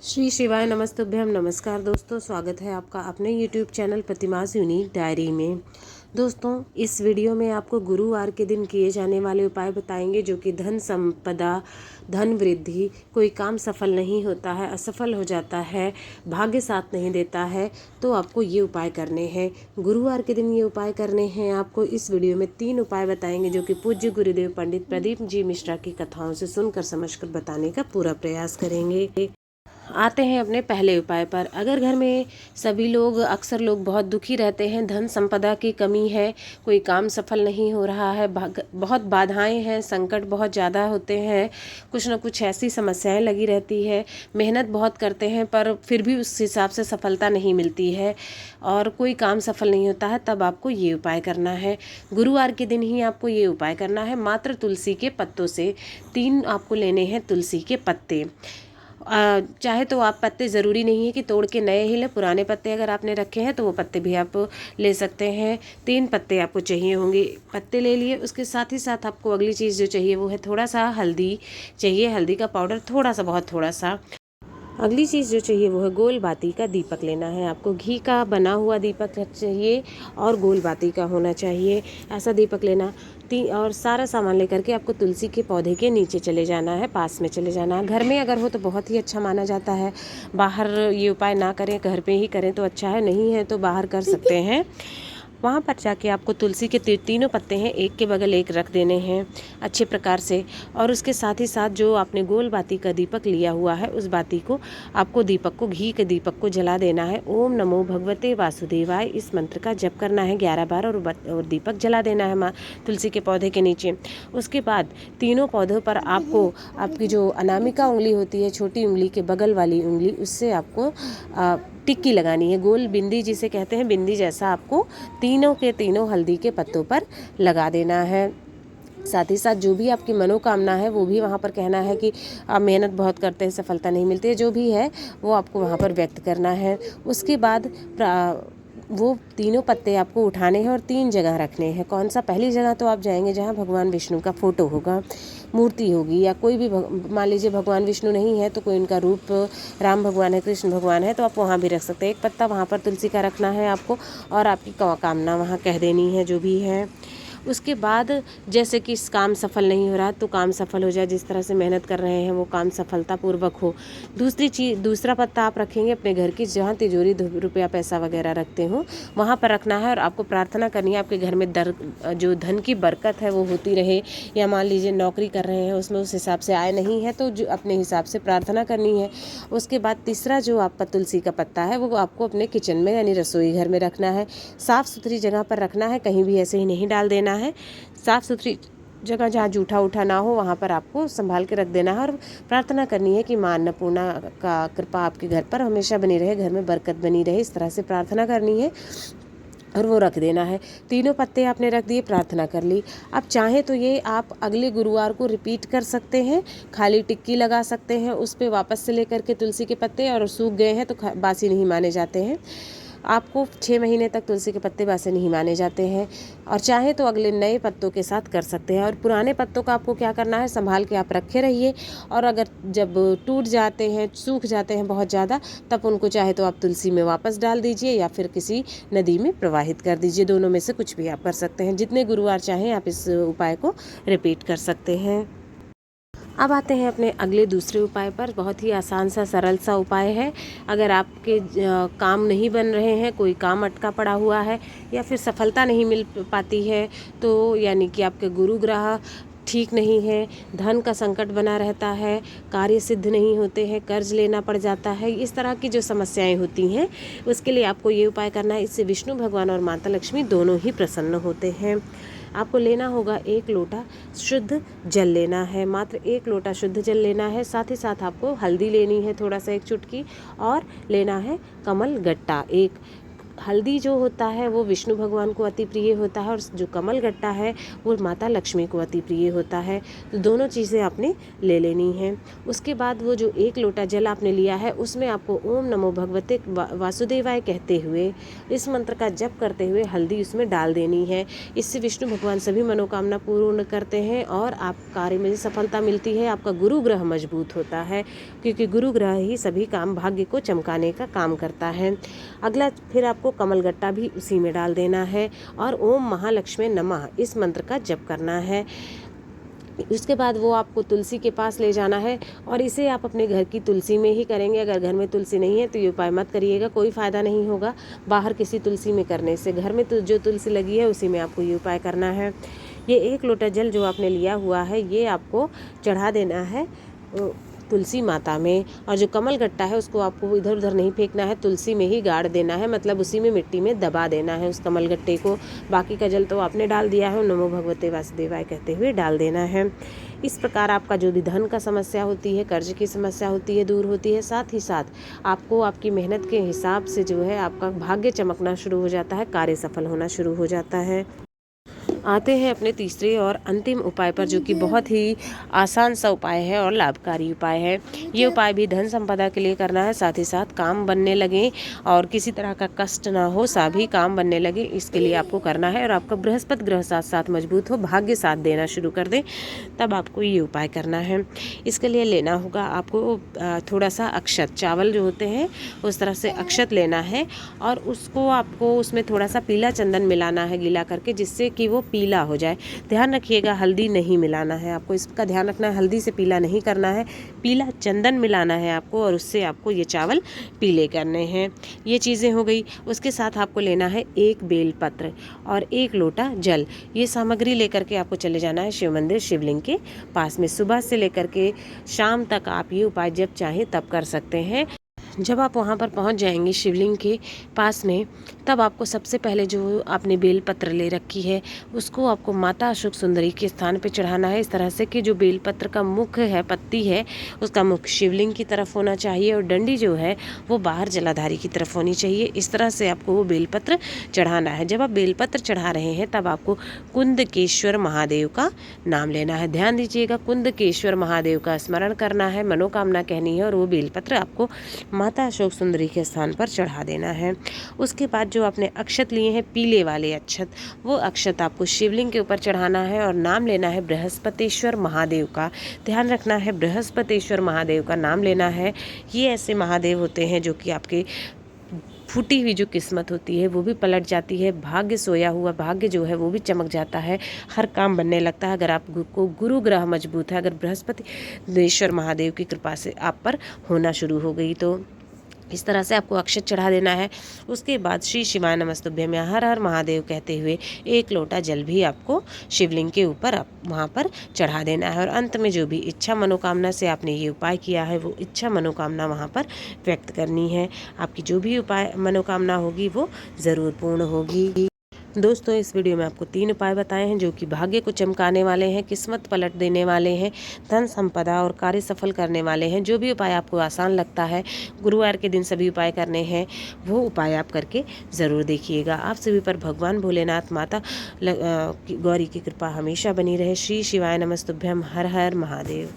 श्री शिवाय नमस्तुभ्यम। नमस्कार दोस्तों, स्वागत है आपका अपने YouTube चैनल प्रतिमास यूनिक डायरी में। दोस्तों, इस वीडियो में आपको गुरुवार के दिन किए जाने वाले उपाय बताएंगे जो कि धन संपदा, धन वृद्धि, कोई काम सफल नहीं होता है, असफल हो जाता है, भाग्य साथ नहीं देता है, तो आपको ये उपाय करने हैं। गुरुवार के दिन ये उपाय करने हैं आपको। इस वीडियो में 3 उपाय बताएंगे जो कि पूज्य गुरुदेव पंडित प्रदीप जी मिश्रा की कथाओं से सुनकर समझकर बताने का पूरा प्रयास करेंगे। आते हैं अपने पहले उपाय पर। अगर घर में सभी लोग अक्सर लोग बहुत दुखी रहते हैं, धन संपदा की कमी है, कोई काम सफल नहीं हो रहा है, बहुत बाधाएं हैं, संकट बहुत ज़्यादा होते हैं, कुछ ना कुछ ऐसी समस्याएं लगी रहती है, मेहनत बहुत करते हैं पर फिर भी उस हिसाब से सफलता नहीं मिलती है और कोई काम सफल नहीं होता है, तब आपको ये उपाय करना है। गुरुवार के दिन ही आपको ये उपाय करना है। मात्र तुलसी के पत्तों से 3 आपको लेने हैं तुलसी के पत्ते। चाहे तो आप पत्ते ज़रूरी नहीं है कि तोड़ के नए ही लें, पुराने पत्ते अगर आपने रखे हैं तो वो पत्ते भी आप ले सकते हैं। 3 पत्ते आपको चाहिए होंगे। पत्ते ले लिए, उसके साथ ही साथ आपको अगली चीज़ जो चाहिए वो है थोड़ा सा हल्दी चाहिए, हल्दी का पाउडर थोड़ा सा, बहुत थोड़ा सा। अगली चीज़ जो चाहिए वो है गोल बाती का दीपक लेना है आपको। घी का बना हुआ दीपक चाहिए और गोल बाती का होना चाहिए, ऐसा दीपक लेना। और सारा सामान लेकर के आपको तुलसी के पौधे के नीचे चले जाना है, पास में चले जाना है। घर में अगर हो तो बहुत ही अच्छा माना जाता है। बाहर ये उपाय ना करें, घर पे ही करें तो अच्छा है, नहीं है तो बाहर कर सकते हैं। वहाँ पर जाके आपको तुलसी के तीनों पत्ते हैं, एक के बगल एक रख देने हैं अच्छे प्रकार से। और उसके साथ ही साथ जो आपने गोल बाती का दीपक लिया हुआ है उस बाती को आपको, दीपक को, घी के दीपक को जला देना है। ओम नमो भगवते वासुदेवाय, इस मंत्र का जप करना है 11 बार और दीपक जला देना है माँ तुलसी के पौधे के नीचे। उसके बाद तीनों पौधों पर आपको आपकी जो अनामिका उंगली होती है, छोटी उंगली के बगल वाली उंगली, उससे आपको टिक्की लगानी है। गोल बिंदी जिसे कहते हैं, बिंदी जैसा आपको तीनों के तीनों हल्दी के पत्तों पर लगा देना है। साथ ही साथ जो भी आपकी मनोकामना है वो भी वहाँ पर कहना है कि आप मेहनत बहुत करते हैं, सफलता नहीं मिलती है, जो भी है वो आपको वहाँ पर व्यक्त करना है। उसके बाद वो तीनों पत्ते आपको उठाने हैं और 3 जगह रखने हैं। कौन सा? पहली जगह तो आप जाएंगे जहाँ भगवान विष्णु का फोटो होगा, मूर्ति होगी, या कोई भी मान लीजिए भगवान विष्णु नहीं है तो कोई उनका रूप, राम भगवान है, कृष्ण भगवान है, तो आप वहाँ भी रख सकते हैं। 1 पत्ता वहाँ पर तुलसी का रखना है आपको और आपकी कामना वहाँ कह देनी है जो भी है। उसके बाद जैसे कि इस काम सफल नहीं हो रहा तो काम सफल हो जाए, जिस तरह से मेहनत कर रहे हैं वो काम सफलतापूर्वक हो। दूसरा पत्ता आप रखेंगे अपने घर की जहाँ तिजोरी, रुपया पैसा वगैरह रखते हो वहाँ पर रखना है और आपको प्रार्थना करनी है आपके घर में जो धन की बरकत है वो होती रहे। या मान लीजिए नौकरी कर रहे हैं उसमें उस हिसाब से आय नहीं है तो जो अपने हिसाब से प्रार्थना करनी है। उसके बाद तीसरा जो आपका तुलसी का पत्ता है वो आपको अपने किचन में यानी रसोई घर में रखना है। साफ़ सुथरी जगह पर रखना है, कहीं भी ऐसे ही नहीं डाल देना है। साफ़ सुथरी जगह जहाँ जूठा उठा ना हो वहाँ पर आपको संभाल के रख देना है और प्रार्थना करनी है कि माँ अन्नपूर्णा का कृपा आपके घर पर हमेशा बनी रहे, घर में बरकत बनी रहे, इस तरह से प्रार्थना करनी है और वो रख देना है। तीनों पत्ते आपने रख दिए, प्रार्थना कर ली। अब चाहे तो ये आप अगले गुरुवार को रिपीट कर सकते हैं, खाली टिक्की लगा सकते हैं उस पर वापस से लेकर के तुलसी के पत्ते, और सूख गए हैं तो बासी नहीं माने जाते हैं। आपको 6 महीने तक तुलसी के पत्ते बासी नहीं माने जाते हैं। और चाहे तो अगले नए पत्तों के साथ कर सकते हैं। और पुराने पत्तों का आपको क्या करना है, संभाल के आप रखे रहिए और अगर जब टूट जाते हैं, सूख जाते हैं बहुत ज़्यादा, तब उनको चाहे तो आप तुलसी में वापस डाल दीजिए या फिर किसी नदी में प्रवाहित कर दीजिए। दोनों में से कुछ भी आप कर सकते हैं। जितने गुरुवार चाहें आप इस उपाय को रिपीट कर सकते हैं। अब आते हैं अपने अगले दूसरे उपाय पर। बहुत ही आसान सा, सरल सा उपाय है। अगर आपके काम नहीं बन रहे हैं, कोई काम अटका पड़ा हुआ है या फिर सफलता नहीं मिल पाती है, तो यानी कि आपके गुरु ग्रह ठीक नहीं है, धन का संकट बना रहता है, कार्य सिद्ध नहीं होते हैं, कर्ज लेना पड़ जाता है, इस तरह की जो समस्याएं होती हैं उसके लिए आपको ये उपाय करना है। इससे विष्णु भगवान और माता लक्ष्मी दोनों ही प्रसन्न होते हैं। आपको लेना होगा 1 लोटा शुद्ध जल लेना है, मात्र 1 लोटा शुद्ध जल लेना है। साथ ही साथ आपको हल्दी लेनी है थोड़ा सा, 1 चुटकी, और लेना है कमल गट्टा 1। हल्दी जो होता है वो विष्णु भगवान को अति प्रिय होता है और जो कमल गट्टा है वो माता लक्ष्मी को अति प्रिय होता है। तो दोनों चीज़ें आपने ले लेनी हैं। उसके बाद वो जो 1 लोटा जल आपने लिया है उसमें आपको ओम नमो भगवते वासुदेवाय कहते हुए इस मंत्र का जप करते हुए हल्दी उसमें डाल देनी है। इससे विष्णु भगवान सभी मनोकामना पूर्ण करते हैं और आप कार्य में सफलता मिलती है। आपका गुरु ग्रह मजबूत होता है, क्योंकि गुरु ग्रह ही सभी काम भाग्य को चमकाने का काम करता है। अगला फिर आपको कमल गट्टा भी उसी में डाल देना है और ओम महालक्ष्मी नमः इस मंत्र का जप करना है। उसके बाद वो आपको तुलसी के पास ले जाना है और इसे आप अपने घर की तुलसी में ही करेंगे। अगर घर में तुलसी नहीं है तो ये उपाय मत करिएगा, कोई फ़ायदा नहीं होगा बाहर किसी तुलसी में करने से। घर में तो जो तुलसी लगी है उसी में आपको ये उपाय करना है। ये 1 लोटा जल जो आपने लिया हुआ है ये आपको चढ़ा देना है तुलसी माता में, और जो कमल गट्टा है उसको आपको इधर उधर नहीं फेंकना है, तुलसी में ही गाड़ देना है, मतलब उसी में मिट्टी में दबा देना है उस कमल गट्टे को। बाकी का जल तो आपने डाल दिया है, नमो भगवते वासुदेवाय कहते हुए डाल देना है। इस प्रकार आपका जो भी धन का समस्या होती है, कर्ज की समस्या होती है, दूर होती है। साथ ही साथ आपको आपकी मेहनत के हिसाब से जो है आपका भाग्य चमकना शुरू हो जाता है, कार्य सफल होना शुरू हो जाता है। आते हैं अपने तीसरे और अंतिम उपाय पर, जो कि बहुत ही आसान सा उपाय है और लाभकारी उपाय है। ये उपाय भी धन संपदा के लिए करना है, साथ ही साथ काम बनने लगे और किसी तरह का कष्ट ना हो, सभी काम बनने लगे, इसके लिए आपको करना है। और आपका बृहस्पति ग्रह साथ साथ मजबूत हो, भाग्य साथ देना शुरू कर दे, तब आपको ये उपाय करना है। इसके लिए लेना होगा आपको थोड़ा सा अक्षत, चावल जो होते हैं उस तरह से अक्षत लेना है और उसको आपको उसमें थोड़ा सा पीला चंदन मिलाना है गीला करके, जिससे कि वो पीला हो जाए। ध्यान रखिएगा हल्दी नहीं मिलाना है आपको, इसका ध्यान रखना है, हल्दी से पीला नहीं करना है, पीला चंदन मिलाना है आपको और उससे आपको ये चावल पीले करने हैं। ये चीज़ें हो गई। उसके साथ आपको लेना है 1 बेलपत्र और 1 लोटा जल। ये सामग्री लेकर के आपको चले जाना है शिव मंदिर, शिवलिंग के पास में। सुबह से लेकर के शाम तक आप ये उपाय जब चाहें तब कर सकते हैं। जब आप वहाँ पर पहुँच जाएंगे शिवलिंग के पास में, तब आपको सबसे पहले जो आपने बेलपत्र ले रखी है उसको आपको माता अशोक सुंदरी के स्थान पे चढ़ाना है, इस तरह से कि जो बेलपत्र का मुख है, पत्ती है, उसका मुख शिवलिंग की तरफ होना चाहिए और डंडी जो है वो बाहर जलाधारी की तरफ होनी चाहिए। इस तरह से आपको वो बेलपत्र चढ़ाना है। जब आप बेलपत्र चढ़ा रहे हैं तब आपको कुंदकेश्वर महादेव का नाम लेना है। ध्यान दीजिएगा, कुंदकेश्वर महादेव का स्मरण करना है, मनोकामना कहनी है और वो बेलपत्र आपको माता अशोक सुंदरी के स्थान पर चढ़ा देना है। उसके बाद जो आपने अक्षत लिए हैं, पीले वाले अक्षत, वो अक्षत आपको शिवलिंग के ऊपर चढ़ाना है और नाम लेना है बृहस्पतेश्वर महादेव का। ध्यान रखना है बृहस्पतेश्वर महादेव का नाम लेना है। ये ऐसे महादेव होते हैं जो कि आपके फूटी हुई जो किस्मत होती है वो भी पलट जाती है, भाग्य सोया हुआ भाग्य जो है वो भी चमक जाता है, हर काम बनने लगता है। अगर आपको गुरु ग्रह मजबूत है, अगर बृहस्पतिश्वर महादेव की कृपा से आप पर होना शुरू हो गई तो इस तरह से आपको अक्षत चढ़ा देना है। उसके बाद श्री शिवाय नमस्तुभ्यम या हर हर महादेव कहते हुए 1 लोटा जल भी आपको शिवलिंग के ऊपर वहाँ पर चढ़ा देना है और अंत में जो भी इच्छा मनोकामना से आपने ये उपाय किया है वो इच्छा मनोकामना वहाँ पर व्यक्त करनी है। आपकी जो भी उपाय मनोकामना होगी वो ज़रूर पूर्ण होगी। दोस्तों, इस वीडियो में आपको 3 उपाय बताए हैं जो कि भाग्य को चमकाने वाले हैं, किस्मत पलट देने वाले हैं, धन संपदा और कार्य सफल करने वाले हैं। जो भी उपाय आपको आसान लगता है, गुरुवार के दिन सभी उपाय करने हैं, वो उपाय आप करके ज़रूर देखिएगा। आप सभी पर भगवान भोलेनाथ, माता गौरी की कृपा हमेशा बनी रहे। श्री शिवाय नमस्तुभ्यम, हर हर महादेव।